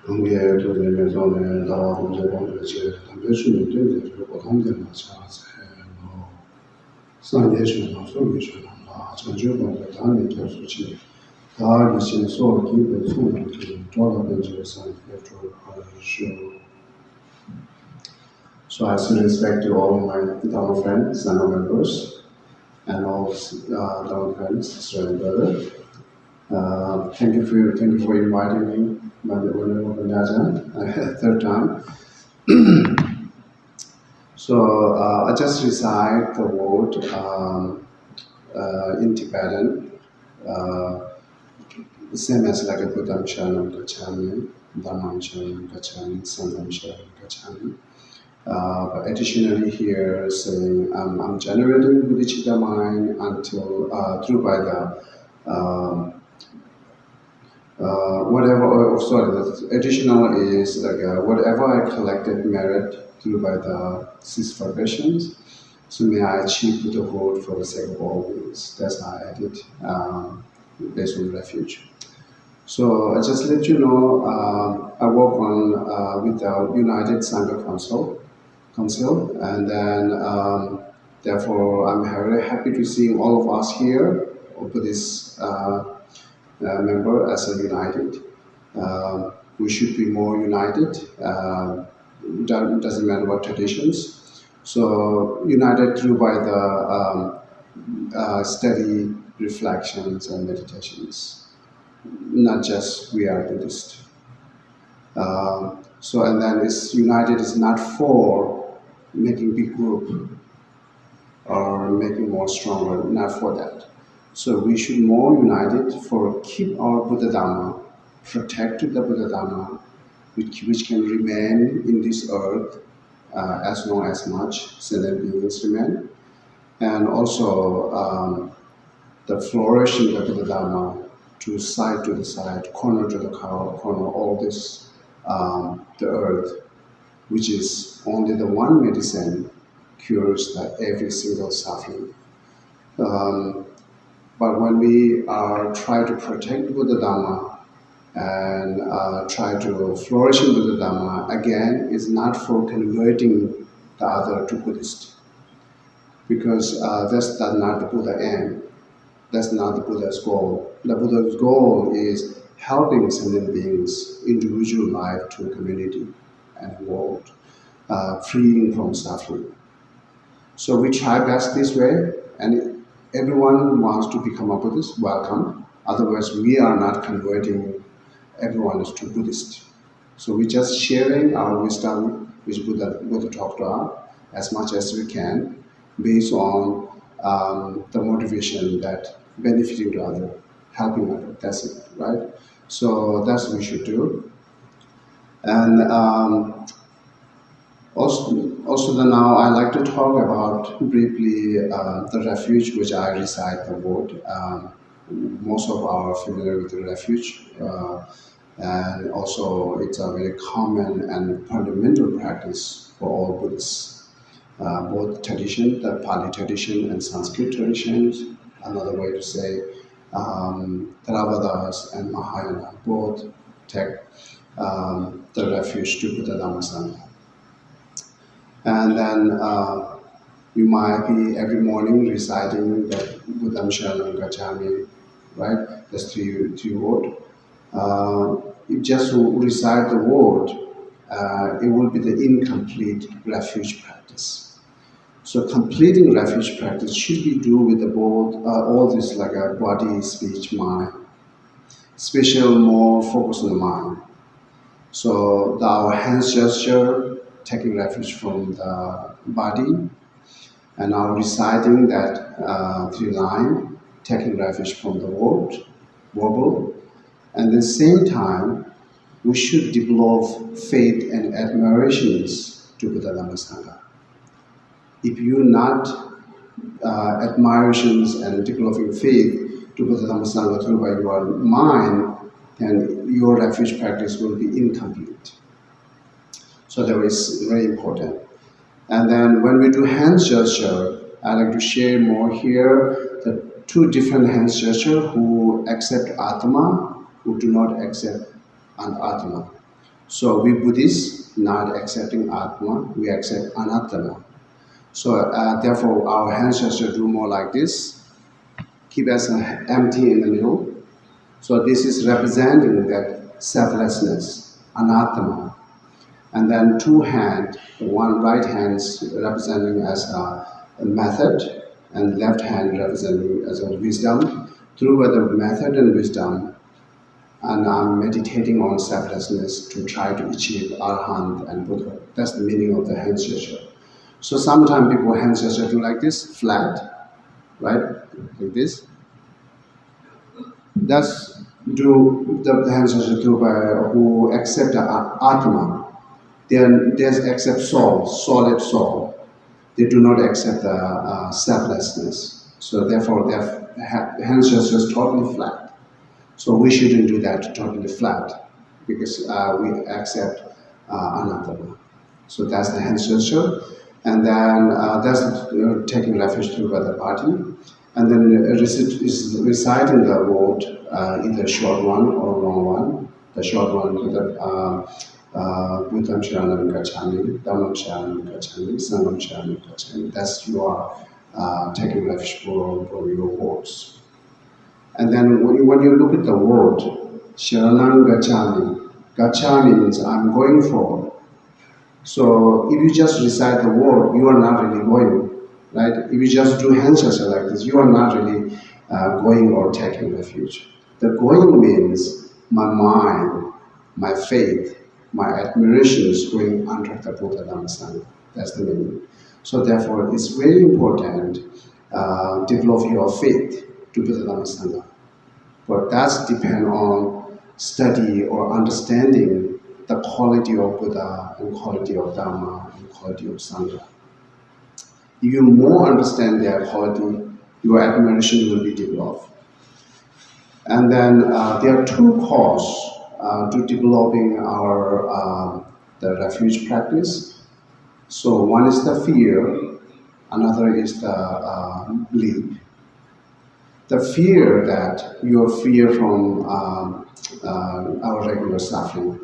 관계에 도전에서는 나와 문제 관계지 담배수는 되는데 그리고 통제는 자세 뭐 상계수는 소리수는 전주관계 단위 교수지 다 이신 소리 기본 소리를 돌아가면서 상계를 하시오. So I say respect to all my Dhamma friends, Sangha members, and all Dhamma friends, sister and brother. Thank you for inviting me, third time. So I just recite the word in Tibetan, the same as like a Buddham Sharanam Gacchami, Dhammam Sharanam Gacchami, Sangham Sharanam Gacchami. But additionally here saying I'm generating bodhicitta mind until through by the additional is like whatever I collected merit through by the 6 vibrations, so may I achieve Buddhahood for the sake of all beings. That's how I added based on refuge. So I just let you know, I work on with the United Sangha Council, and then therefore I'm very happy to see all of us here over this member as a united. We should be more united. Doesn't matter what traditions. So united through by the steady reflections and meditations. Not just we are Buddhist. So and then it's united is not for making big group or making more stronger. Not for that. So we should more united for keep our Buddha Dhamma, protect the Buddha Dhamma, which can remain in this earth as long as much sentient beings remain, and also the flourishing of the Buddha Dhamma to the side, corner to the corner, all this the earth, which is only the one medicine cures every single suffering. But when we try to protect Buddha Dhamma and try to flourish in Buddha Dhamma, again, is not for converting the other to Buddhist. Because that's not the Buddha aim. That's not the Buddha's goal. The Buddha's goal is helping sentient beings, individual life to a community and world, freeing from suffering. So we try best this way, and everyone wants to become a Buddhist, welcome. Otherwise, we are not converting everyone to Buddhist. So we're just sharing our wisdom, which Buddha taught to us, as much as we can, based on the motivation that benefiting to others, helping others. That's it, right? So that's what we should do. And also now I like to talk about briefly the refuge which I recite the word. Most of our familiar with the refuge, and also it's a very common and fundamental practice for all Buddhists. Both tradition, the Pali tradition and Sanskrit traditions, another way to say Theravadas and Mahayana both take the refuge to Buddha Dhamma Sangha. And then you might be every morning reciting the Buddham Sharanam Gacchami, right? That's three word. You just recite the word, it will be the incomplete refuge practice. So completing refuge practice should be do with the both all this like a body, speech, mind. Special more focus on the mind. So our hands gesture, taking refuge from the body, and now reciting that 3 line, taking refuge from the word, verbal, and at the same time, we should develop faith and admirations to Buddha Dhamma Sangha. If you're not admirations and developing faith to Buddha Dhamma Sangha through by your mind, then your refuge practice will be incomplete. So that is very important. And then when we do hand gesture, I like to share more here the 2 different hand gesture who accept Atma, who do not accept and Atma. So we Buddhists not accepting Atma, we accept Anattama. So therefore our ancestors do more like this, keep us empty in the middle. So this is representing that selflessness, Anattama. And then two hands, one right hand representing as a method, and left hand representing as a wisdom. Through the method and wisdom, and I'm meditating on selflessness to try to achieve Arahant and Buddha. That's the meaning of the hand gesture. So sometimes people hand gesture do like this, flat, right? Like this. That's do the hand gesture do by who accept the Atma. They accept soul, solid soul. They do not accept the selflessness. So therefore their hand gesture is totally flat. So we shouldn't do that totally flat, because we accept anattama. So that's the hand gesture. And then that's taking refuge through by the body. And then reciting the word, either short one or long one. The short one, Buddham Sharanam Gacchami, Dhammam Sharanam Gacchami, Sangham Sharanam Gacchami. That's you are taking refuge for your words. And then when you look at the word, Sharanam Gacchami, Gacchami means I'm going for. So if you just recite the word, you are not really going, right? If you just do hand gesture like this, you are not really going or taking refuge. The going means my mind, my faith, my admiration is going under the Buddha Dhamma Sangha. That's the meaning. So therefore, it's very important develop your faith to Buddha Dhamma Sangha. But that's depend on study or understanding the quality of Buddha and quality of Dhamma and quality of Sangha. If you more understand their quality, your admiration will be developed. And then there are two causes to developing our the refuge practice. So one is the fear, another is the belief. The fear that you fear from our regular suffering,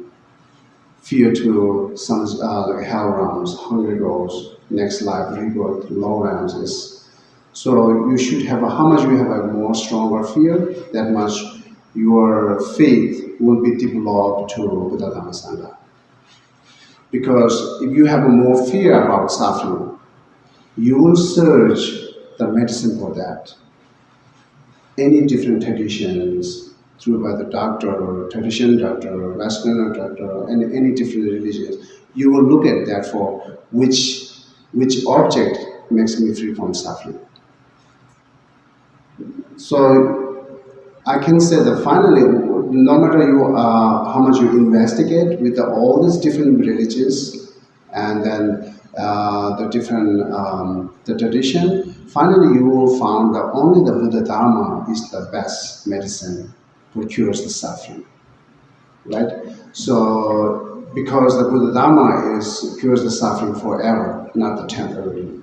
fear to some like hell realms, hungry ghosts, next life, rebirth, low realms is. So you should have how much you have a more stronger fear, that much your faith will be developed to Buddha Dhamma Sangha. Because if you have more fear about suffering, you will search the medicine for that. Any different traditions, through by the doctor or tradition doctor or Western doctor, and any different religions, you will look at that for which object makes me free from suffering. So I can say that finally, no matter you how much you investigate with all these different religions and then the different the tradition, finally you will find that only the Buddha Dhamma is the best medicine to cure the suffering, right? So because the Buddha Dhamma cures the suffering forever, not the temporary.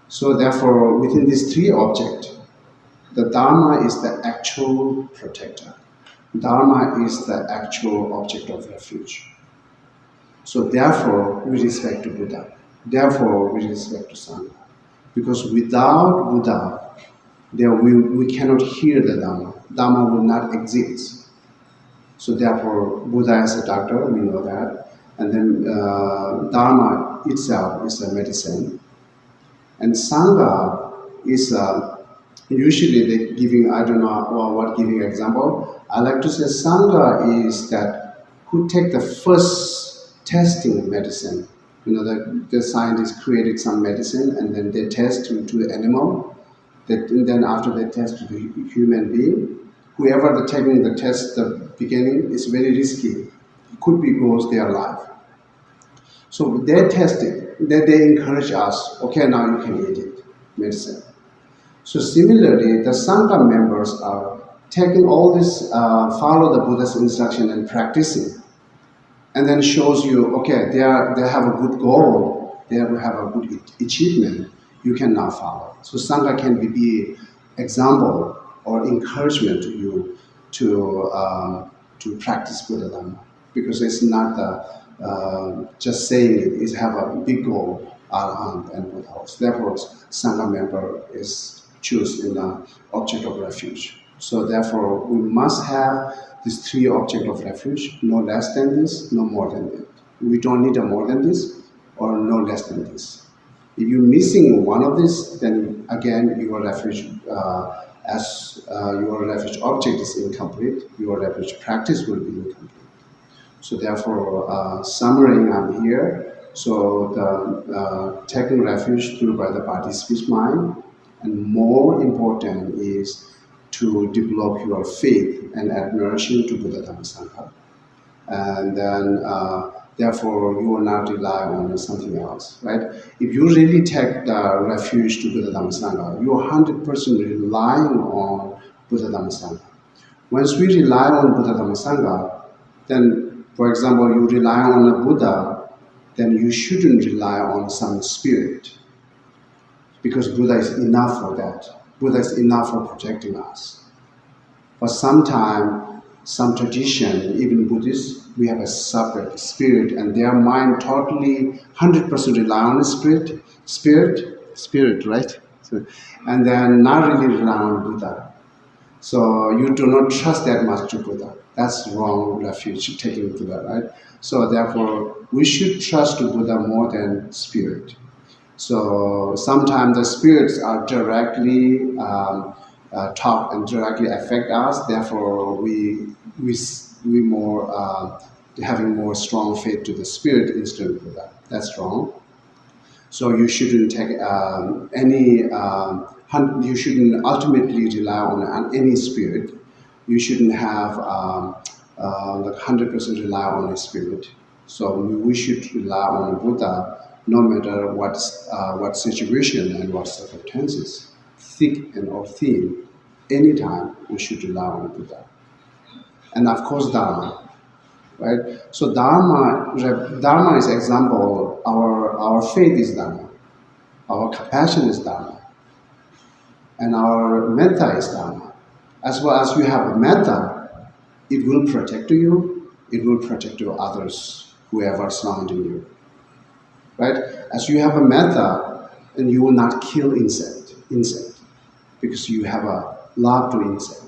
So therefore, within these three objects, the Dharma is the actual protector. Dharma is the actual object of refuge. So therefore, we respect to Buddha. Therefore, we respect to Sangha. Because without Buddha, we cannot hear the Dhamma. Dhamma will not exist. So therefore, Buddha is a doctor, we know that. And then Dharma itself is a medicine. And Sangha is usually they giving, I don't know what giving example. I like to say Sangha is that who take the first testing medicine. You know, the scientists created some medicine and then they test to the animal. And then after they test to the human being, whoever taking the test at the beginning is very risky. It could be goes their life. So they test it. They encourage us, okay, now you can eat it, medicine. So similarly, the Sangha members are taking all this, follow the Buddha's instruction and practicing. And then shows you, okay, they have a good goal, they have a good achievement, you can now follow. So Sangha can be example or encouragement to you to to practice Buddha Dhamma, because it's not just saying it, it have a big goal, Arahant and Buddha house. Therefore, Sangha member is choose in the object of refuge. So therefore, we must have these three objects of refuge, no less than this, no more than that. We don't need a more than this or no less than this. If you're missing one of these, then again, your refuge, your refuge object is incomplete, your refuge practice will be incomplete. So therefore, summarizing, I'm here. So the taking refuge through by the body, speech, mind, and more important is to develop your faith and admiration to Buddha Dhamma Sangha. And then, therefore, you will not rely on something else, right? If you really take the refuge to Buddha Dhamma Sangha, you are 100% relying on Buddha Dhamma Sangha. Once we rely on Buddha Dhamma Sangha, then, for example, you rely on a Buddha, then you shouldn't rely on some spirit, because Buddha is enough for that. Buddha is enough for protecting us. But sometimes, some tradition, even Buddhists, we have a separate spirit, and their mind totally 100% rely on the spirit, right? So, and then not really rely on Buddha. So you do not trust that much to Buddha. That's wrong refuge, taking Buddha, right? So therefore, we should trust to Buddha more than spirit. So sometimes the spirits are directly talk and directly affect us. Therefore, we more having more strong faith to the spirit instead of Buddha. That's wrong. So you shouldn't take you shouldn't ultimately rely on any spirit. You shouldn't have like 100% rely on a spirit. So we should rely on Buddha no matter what situation and what circumstances, thick and or thin. Anytime we should rely on Buddha. And of course Dharma, right? So Dharma is example. Our faith is Dharma, our compassion is Dharma, and our metta is Dharma. As well as you have a metta, it will protect you, it will protect your others, whoever surrounding you, right? As you have a metta, and you will not kill insect, because you have a love to insect.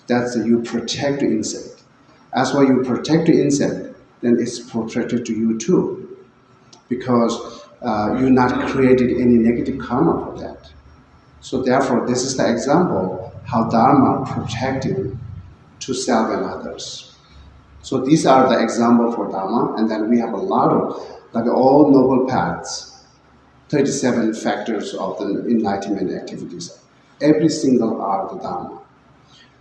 That's you protect the insect. As well you protect the insect, then it's protected to you too, because you're not created any negative karma for that. So therefore, this is the example how Dharma protecting to self and others. So these are the example for Dharma, and then we have a lot of, like all noble paths, 37 factors of the enlightenment activities. Every single are the Dharma.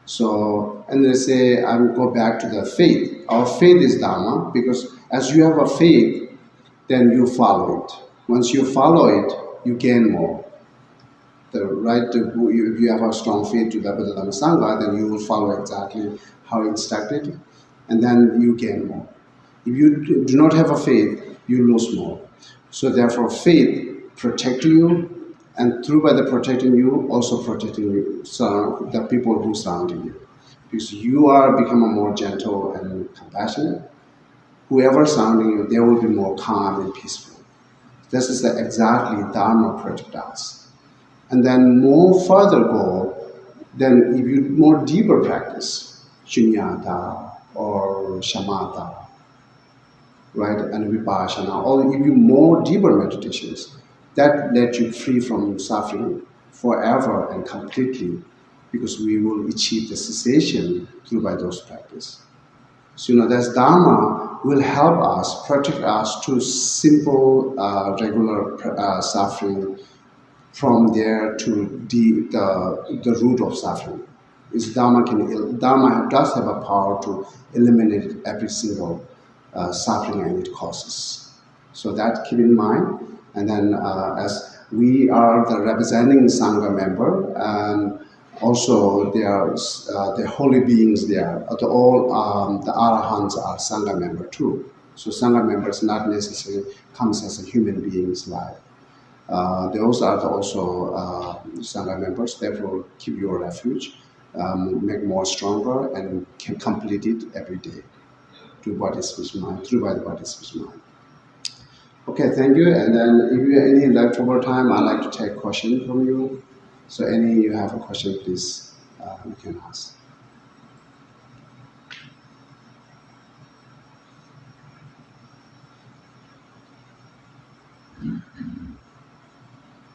So, and they say, I will go back to the faith. Our faith is Dharma, because as you have a faith, then you follow it. Once you follow it, you gain more. If you have a strong faith to the Buddha Dhamma Sangha, then you will follow exactly how instructed, and then you gain more. If you do not have a faith, you lose more. So therefore, faith protects you, and through by the protecting you, also protecting you, the people who surround you. Because you are becoming more gentle and compassionate, whoever surrounding you, they will be more calm and peaceful. This is exactly Dharma protect us. And then more further go, then if you more deeper practice, shunyata or shamatha, right, and vipassana, or if you more deeper meditations, that let you free from suffering forever and completely, because we will achieve the cessation through by those practices. So that Dharma will help us, protect us to simple, regular suffering, from there to the root of suffering. Dharma does have a power to eliminate every single suffering and it causes. So that keep in mind. And then as we are the representing Sangha member, and also there are the holy beings there. All the Arahants are Sangha member too. So Sangha members not necessarily comes as a human being's life. Those are also Sangha members. Therefore, keep your refuge. make more stronger and can complete it every day through body, speech, mind, through by the body, speech, mind. Okay, thank you. And then if you have any leftover time, I'd like to take question from you. So any you have a question, please, you can ask.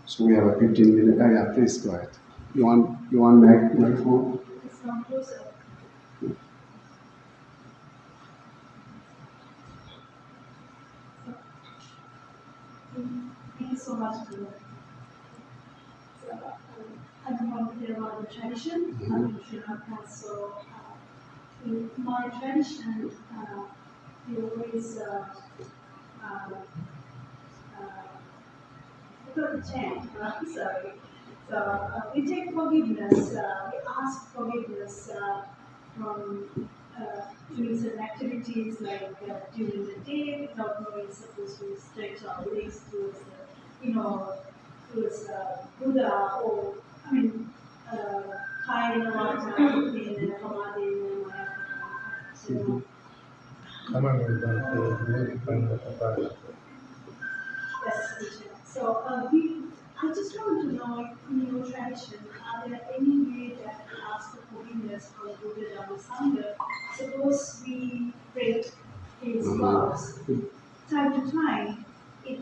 So we have a 15-minute. Oh yeah, please go ahead. You want microphone? It's not closer. Thank you so much. I don't want to hear about the tradition. So in my tradition, we always the chant. Sorry. So we take forgiveness. We ask forgiveness from doing certain activities like during the day, without knowing supposed to stretch our legs towards towards Buddha, or Thai Navata, in Kamadin, So I just want to know, in your tradition, are there any way that we ask for forgiveness from Buddha, Dhamma, Sangha? Suppose we break his vows time to time,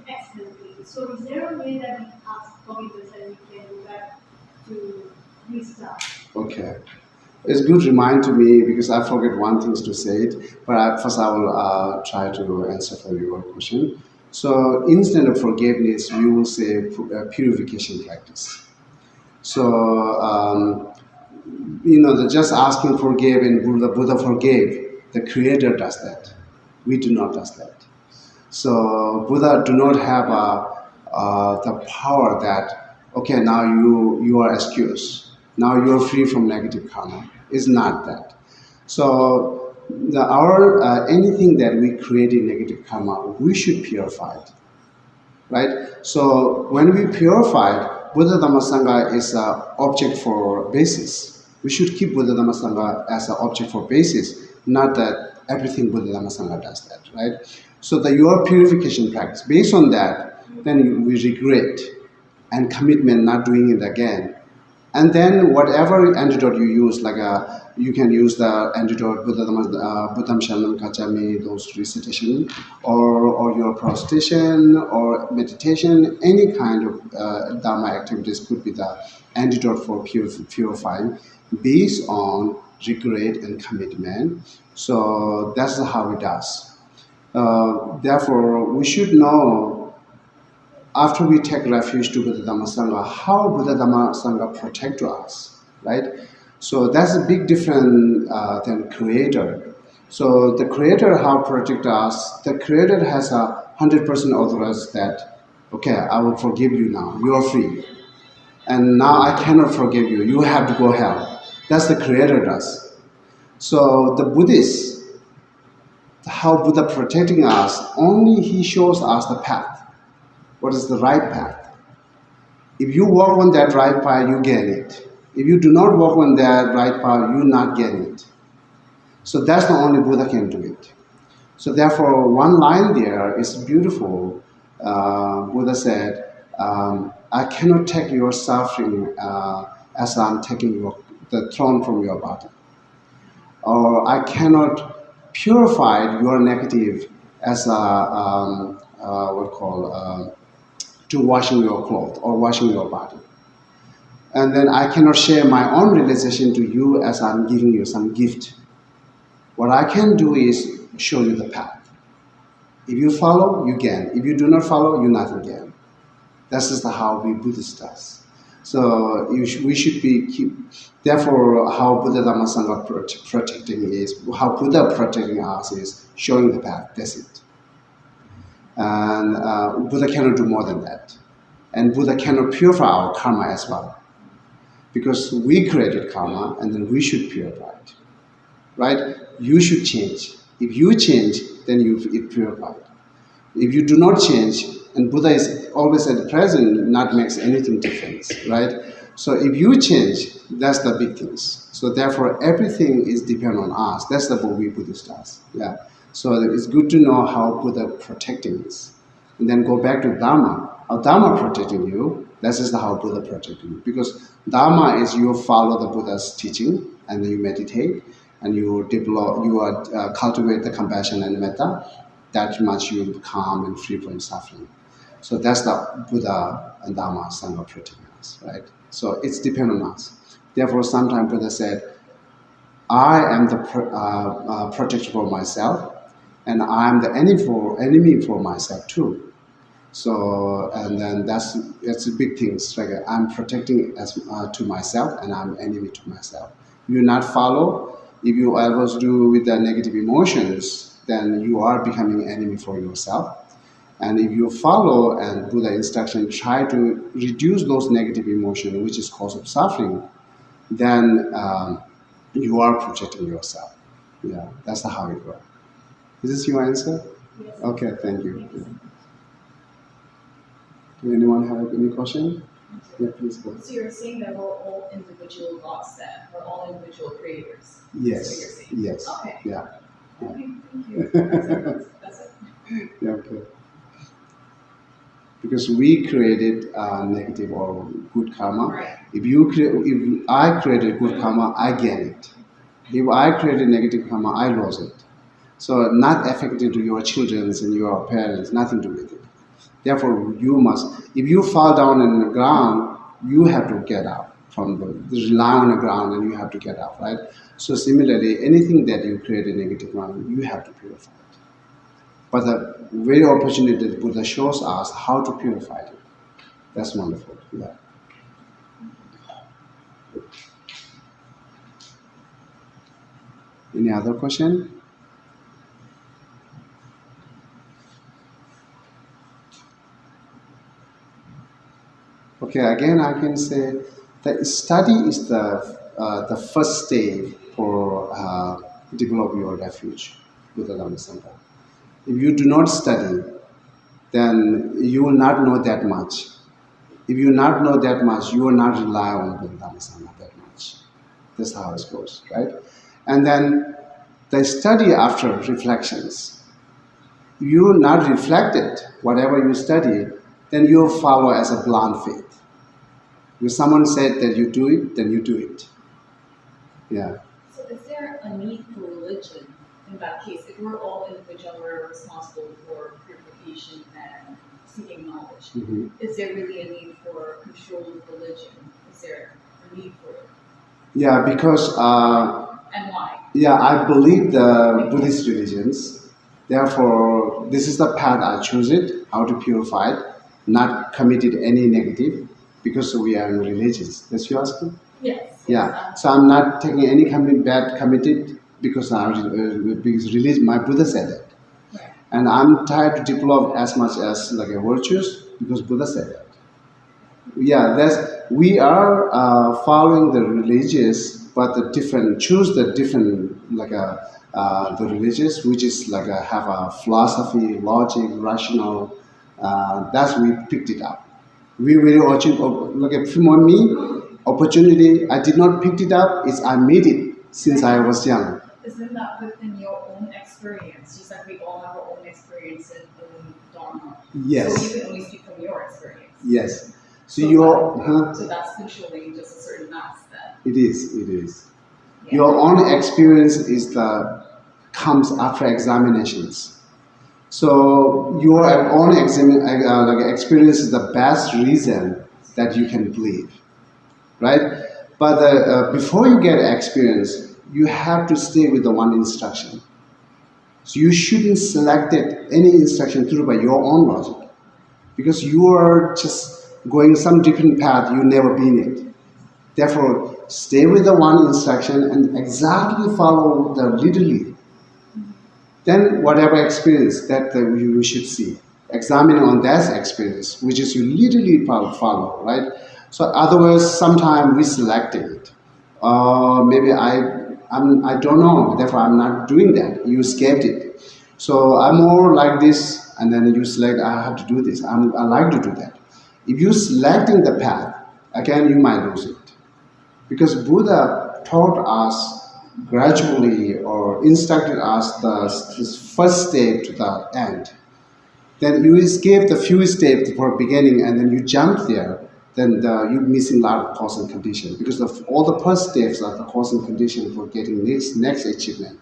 accidentally. So is there a way that we ask forgiveness and we can go back to restart? Okay. It's good remind to me because I forget one thing to say it, but first I will try to answer for your question. So instead of forgiveness, we will say purification practice. So, just asking forgive and Buddha forgave, the Creator does that. We do not do that. So Buddha do not have the power that, okay, now you are excused. Now you are free from negative karma. It's not that. So anything that we create in negative karma, we should purify it, right? So when we purify it, Buddha Dhamma Sangha is an object for basis. We should keep Buddha Dhamma Sangha as an object for basis, not that everything Buddha Dhamma Sangha does that, right? So your purification practice, based on that, then we regret and commitment not doing it again. And then whatever antidote you use, like you can use the antidote Buddham Shaman Kachami, those recitation, or your prostration or meditation, any kind of Dhamma activities could be the antidote for purifying based on regret and commitment. So that's how it does. Therefore, we should know after we take refuge to Buddha Dhamma Sangha, how Buddha Dhamma Sangha protect us, right? So that's a big difference than Creator. So the Creator, how protect us, the Creator has 100% authorized that, okay, I will forgive you now, you are free. And now I cannot forgive you, you have to go hell. That's the Creator does. So the Buddhists, how Buddha protecting us, only he shows us the path. What is the right path? If you walk on that right path, you gain it. If you do not walk on that right path, you not gain it. So that's the only Buddha can do it. So therefore, one line there is beautiful. Buddha said, I cannot take your suffering as I'm taking the throne from your body. Or I cannot purify your negative as to washing your clothes or washing your body. And then I cannot share my own realization to you as I'm giving you some gift. What I can do is show you the path. If you follow, you gain. If you do not follow, you nothing gain. That's just how we Buddhists does. So we should be therefore how Buddha Dhamma Sangha protecting is, how Buddha protecting us is showing the path. That's it. And Buddha cannot do more than that. And Buddha cannot purify our karma as well. Because we created karma and then we should purify it. Right? You should change. If you change, then it purified. If you do not change, and Buddha is always at the present, not makes anything difference, right? So if you change, that's the big things. So therefore, everything is dependent on us. That's the what we Buddhists does. Yeah. So it's good to know how Buddha protecting us. And then go back to Dhamma. How Dhamma protecting you, this is how Buddha protecting you. Because Dhamma is you follow the Buddha's teaching and then you meditate and you develop, cultivate the compassion and metta. That much you calm and free from suffering. So that's the Buddha and Dhamma Sangha protecting us, right? So it's dependent on us. Therefore, sometimes Buddha said, I am the protector for myself, and I am the enemy for myself too. So, and then it's a big thing. It's like I'm protecting as to myself, and I'm enemy to myself. You not follow. If you always do with the negative emotions, then you are becoming enemy for yourself. And if you follow and Buddha instruction, try to reduce those negative emotions, which is cause of suffering, then you are protecting yourself. Yeah, that's how it works. Is this your answer? Yes. Okay, thank you. Do anyone have any question? Yeah, please go. So you're saying that we're all individual gods then? We're all individual creators? Yes. That's what you're saying? Yes. Okay. Yeah. Okay, thank you. That's it. Yeah, okay. Because we created negative or good karma. Right. If I created good karma, I gain it. If I created negative karma, I lose it. So not affected to your children and your parents, nothing to do with it. Therefore, you must, if you fall down in the ground, you have to get up from rely on the ground and you have to get up, right? So similarly, anything that you create a negative karma, you have to purify it. But the very opportunity that Buddha shows us how to purify it. That's wonderful. Yeah. Any other question? Okay, again I can say that study is the first step for develop your refuge, Buddha Dhamma Sangha. If you do not study, then you will not know that much. If you not know that much, you will not rely on Buddha Dhamma Sangha that much. That's how it goes, right? And then the study after reflections. If you not reflected whatever you study, then you follow as a blind faith. If someone said that you do it, then you do it. Yeah. So is there a need for religion in that case? If we're all individual, we're responsible for purification and seeking knowledge. Mm-hmm. Is there really a need for controlled religion? Is there a need for it? Yeah, because and why? yeah, I believe the Buddhist religions. Therefore, this is the path I choose it, how to purify it, not committed any negative, because we are religious. That's you asking? Yes. Yeah. So I'm not taking any bad committed because religion. My Buddha said that. Right. And I'm trying to develop as much as like a virtues because Buddha said that. Yeah, we are following the religious, but choose the different the religious, which is have a philosophy, logic, rational. That's we picked it up. We really for me, opportunity. I did not pick it up. I made it since I was young. Isn't that within your own experience? Just like we all have our own experience in Dharma. Yes. So you can only speak from your experience. Yes. So so that's controlling just a certain mass then. It is. Yeah. Your own experience comes after examinations. So your own experience is the best reason that you can believe, right? But before you get experience, you have to stay with the one instruction. So you shouldn't select any instruction through by your own logic, because you are just going some different path you never been in. Therefore, stay with the one instruction and exactly follow the literally. Then whatever experience that you should see, examine on that experience, which is you literally follow, right? So otherwise, sometimes we select it. Maybe I don't know, therefore I'm not doing that. You escaped it. So I'm more like this, and then you select, I have to do this. I like to do that. If you selecting the path, again you might lose it. Because Buddha taught us gradually or instructed us this first step to the end. Then you escape the few steps for beginning and then you jump there, then you're missing a lot of cause and condition. Because all the first steps are the cause and condition for getting this next achievement.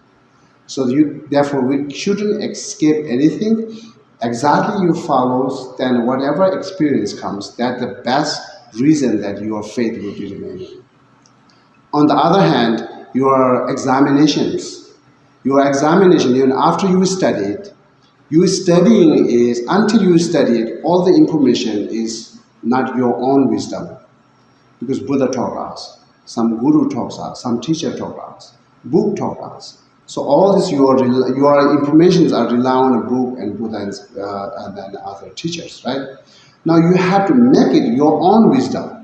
So therefore we shouldn't escape anything. Exactly you follow, then whatever experience comes, that's the best reason that your faith will be remaining. On the other hand, your examinations, even after you studied, your studying is, until you study it, all the information is not your own wisdom. Because Buddha taught us, some guru taught us, some teacher taught us, book taught us. So all this, your informations are rely on a book and Buddha and then other teachers, right? Now you have to make it your own wisdom.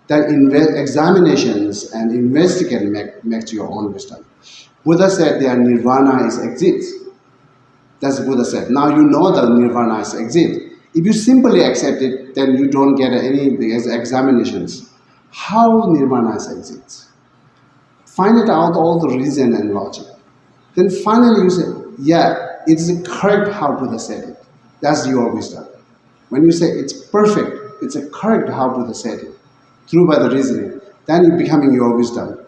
That examinations and investigation makes your own wisdom. Buddha said that nirvana is exit. That's what Buddha said. Now you know that nirvana is exit. If you simply accept it, then you don't get any examinations. How nirvana is exit? Find it out all the reason and logic. Then finally you say, yeah, it's correct how Buddha said it. That's your wisdom. When you say it's perfect, it's correct how Buddha said it, through by the reasoning, then it's becoming your wisdom.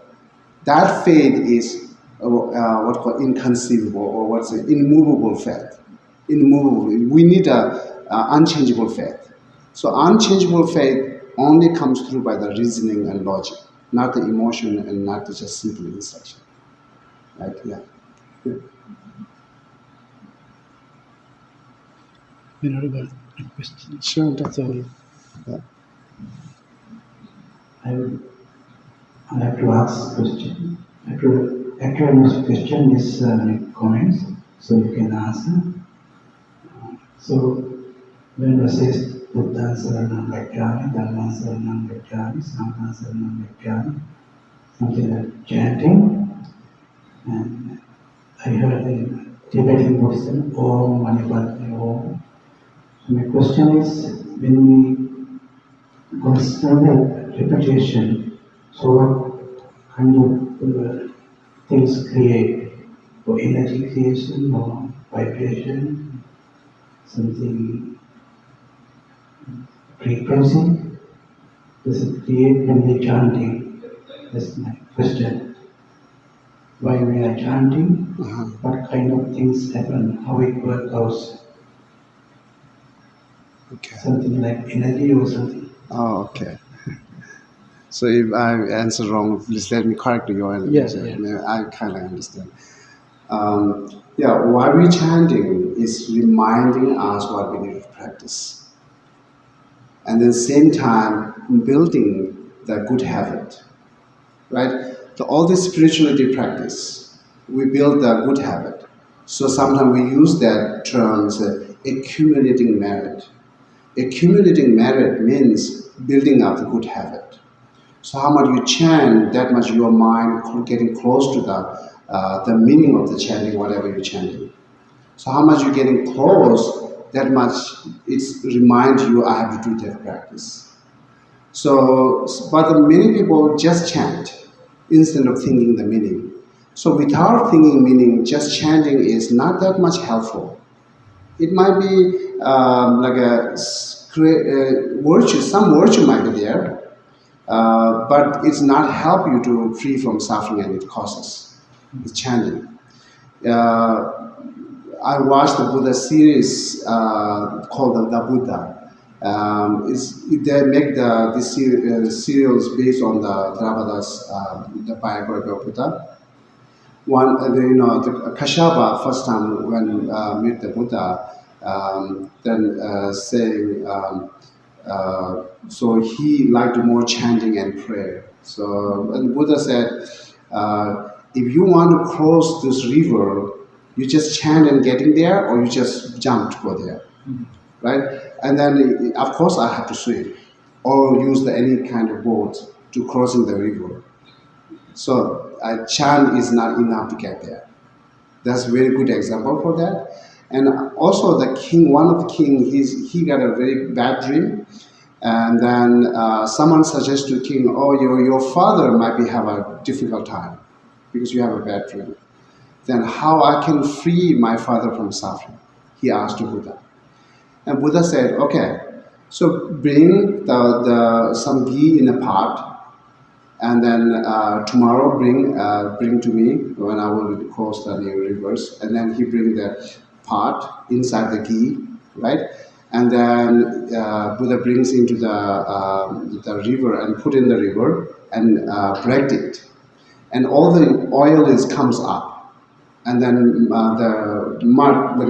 That faith is what's called inconceivable, or what's it, immovable faith. Immovable. We need a unchangeable faith. So unchangeable faith only comes through by the reasoning and logic, not the emotion and not just simple instruction. Right? Yeah. Another question. Sure, that's all. Yeah. I have to ask a question. Actually, my question is comments, so you can answer. So, when it says Buddha Saranam Gacchami, Dhamma Saranam Gacchami, Sangha Saranam Gacchami, something like chanting, and I heard in Tibetan Buddhism, Om Mani Padme Om. So my question is, when we consider repetition, so what kind of things create, or energy creation, or vibration, something frequency, does it create when we are chanting? That's my question. Why we are chanting, what kind of things happen, how it works out. Okay. Something like energy or something. Oh, okay. So if I answer wrong, please let me correct you. I kind of understand. Why we chanting is reminding us what we need to practice. And at the same time, building the good habit. Right? So all this spirituality practice, we build the good habit. So sometimes we use that term, accumulating merit. Accumulating merit means building up the good habit. So how much you chant, that much your mind getting close to the meaning of the chanting, whatever you're chanting. So how much you're getting close, that much it reminds you, I have to do that practice. So, but many people just chant instead of thinking the meaning. So without thinking meaning, just chanting is not that much helpful. It might be like a virtue, some virtue might be there, but it's not help you to free from suffering and it causes. It's chanting. I watched the Buddha series called The Buddha. They make the serials based on the Theravada's the biography of Buddha. The Kashyapa first time when met the Buddha, then saying so he liked more chanting and prayer. So and Buddha said, if you want to cross this river, you just chant and getting there, or you just jump to go there, right? And then, of course, I have to swim or use any kind of boat to crossing the river. So a chant is not enough to get there. That's a very good example for that. And also the king, one of the king, he got a very bad dream. And then someone suggests to king, oh, your father might be have a difficult time because you have a bad dream. Then how I can free my father from suffering? He asked to Buddha. And Buddha said, okay, so bring some ghee in a pot, and then tomorrow bring to me when I will cross the rivers. And then he bring the pot inside the ghee, right? And then Buddha brings into the river and put in the river and break it. And all the oil comes up. And then the mud, like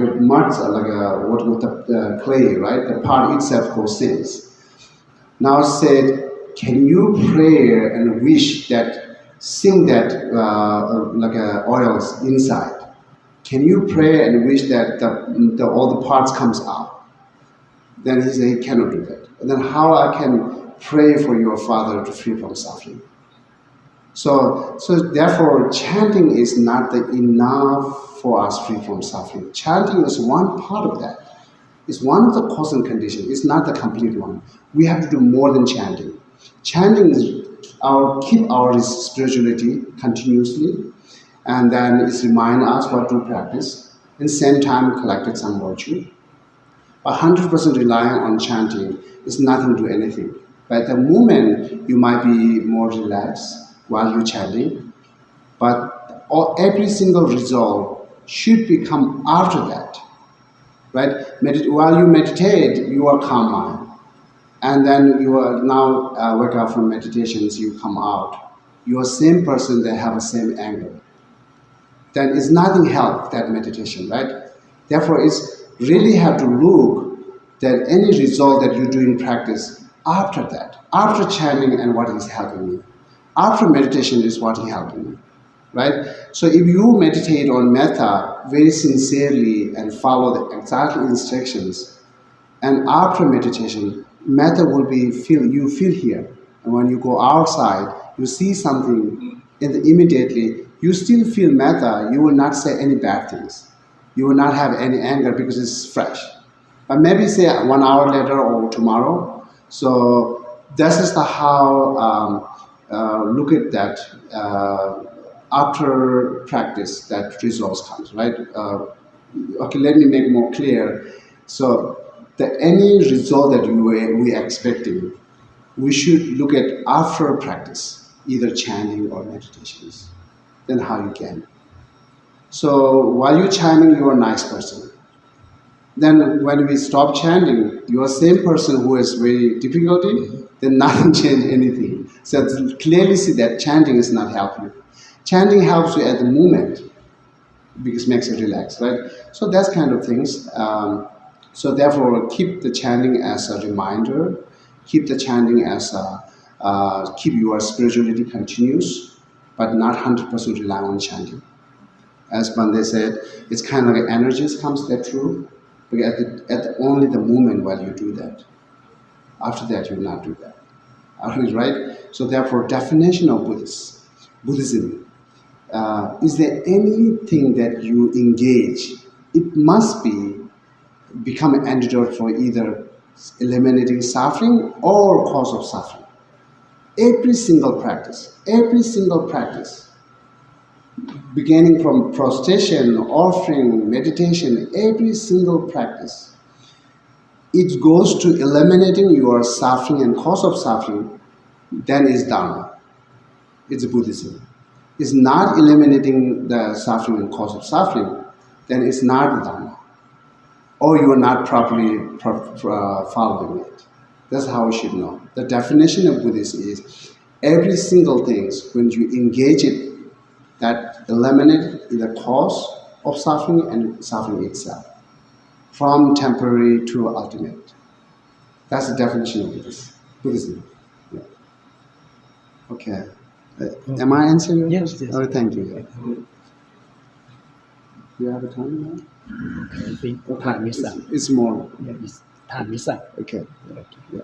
what with the clay, right? The pot itself goes sinks. Now said, can you pray and wish that, sing that like oils inside? Can you pray and wish that all the parts comes out? Then he said he cannot do that. And then how I can pray for your father to free from suffering? So therefore, chanting is not enough for us free from suffering. Chanting is one part of that. It's one of the cause and condition. It's not the complete one. We have to do more than chanting. Chanting is keep our spirituality continuously, and then it reminds us what to practice. In the same time, collected some virtue. But 100% relying on chanting is nothing to anything. But at the moment, you might be more relaxed while you're chanting, but every single resolve should become after that, right? While you meditate, you are calm mind, and then you are now wake up from meditations, you come out. You are same person that have the same anger. Then it's nothing help that meditation, right? Therefore, it's really have to look that any result that you do in practice after that, after chanting and what is helping me. After meditation is what is helping me, right? So if you meditate on metta very sincerely and follow the exact instructions, and after meditation, metta will be you feel here. And when you go outside, you see something, and immediately you still feel metta. You will not say any bad things. You will not have any anger because it's fresh. But maybe say 1 hour later or tomorrow. So this is how. Look at that after practice that results comes, right? Okay, let me make more clear. So any result that we are expecting, we should look at after practice, either chanting or meditations. Then how you can. So while you're chanting, you're a nice person. Then when we stop chanting, you are same person who has very difficulty, then nothing change anything. So clearly see that chanting is not helping you. Chanting helps you at the moment because it makes you relax, right? So that's kind of things. So therefore, keep the chanting as a reminder. Keep the chanting as keep your spirituality continuous, but not 100% rely on chanting. As Bande said, it's kind of like energies comes that through. But at only the moment while you do that. After that, you will not do that. Right? So therefore, definition of Buddhism, is there anything that you engage? It must become an antidote for either eliminating suffering or cause of suffering. Every single practice, beginning from prostration, offering, meditation, every single practice, it goes to eliminating your suffering and cause of suffering, then is Dhamma. It's Buddhism. It's not eliminating the suffering and cause of suffering, then it's not Dhamma. Or you are not properly following it. That's how we should know. The definition of Buddhism is every single thing, when you engage it, that eliminates the cause of suffering and suffering itself, from temporary to ultimate. That's the definition of Buddhism. Yeah. Okay. Am I answering your question? Yes. Oh, thank you. You have a time now? I think time is up. It's more. Time is up. Okay. Yeah.